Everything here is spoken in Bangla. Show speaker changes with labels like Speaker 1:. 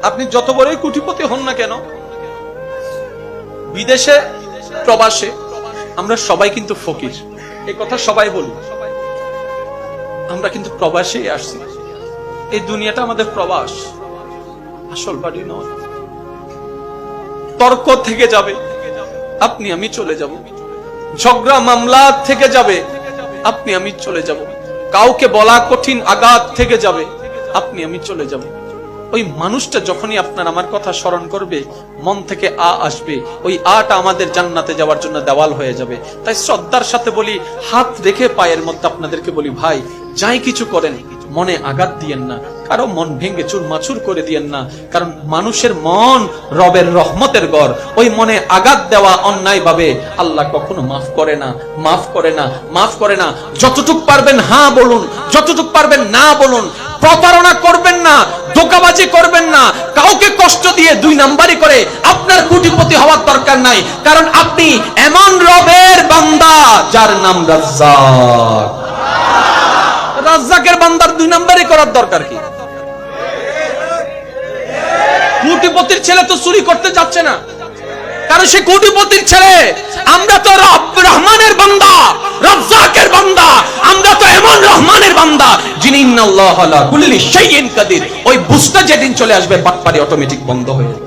Speaker 1: আপনি যত বড়ই কোটিপতি হন না কেন, বিদেশে প্রবাসে আমরা সবাই কিন্তু ফকির, এই কথা সবাই বলি। আমরা কিন্তু প্রবাসেই আসছি, এই দুনিয়াটা আমাদের প্রবাস, আসল বাড়ি নয়। তর্ক থেকে যাবে, আপনি আমি চলে যাব। ঝগড়া মামলা থেকে যাবে, আপনি আমি চলে যাব। কাউকে বলা কঠিন আঘাত থেকে যাবে, আপনি আমি চলে যাব। ওই মানুষটা যখনই আপনার আমার কথা স্মরণ করবে, মন থেকে আসবে, ওই আটা আমাদের জান্নাতে যাওয়ার জন্য দেওয়াল হয়ে যাবে। তাই শ্রদ্ধার সাথে বলি, হাত রেখে পায়ের মধ্যে আপনাদেরকে বলি, ভাই যাই কিছু করেন মনে আঘাত দিয়েন না, কারো মন ভেঙে চুরমাচুর করে দিয়েন না। কারণ মানুষের মন রবের রহমতের ঘর, ওই মনে আঘাত দেওয়া অন্যায় ভাবে আল্লাহ কখনো মাফ করে না, মাফ করে না, মাফ করে না। যতটুক পারবেন হ্যাঁ বলুন, যতটুক পারবেন না বলুন। প্রতারণা করবেন না, ধোঁকাবাজি করবেন না, কাউকে কষ্ট দিয়ে দুই নাম্বারি করে আপনার কোটিপতি হওয়ার দরকার নাই। কারণ আপনি এমন রবের বান্দা যার নাম রাজ্জাক। রাজ্জাকের বান্দার দুই নাম্বারি করার দরকার কি? কোটিপতির ছেলে তো চুরি করতে যাচ্ছে না, কারণ সে কোটিপতির ছেলে। আমরা তো রহমানের বান্দা, রাজ্জাকের বান্দা। আমরা তো এমন রহমানের বান্দা যিনি ইন্নাল্লাহু আলা কুল্লি শাইইন কাদির। ওই বুঝটা যেদিন চলে আসবে, বাটপারি অটোমেটিক বন্ধ হয়ে যাবে।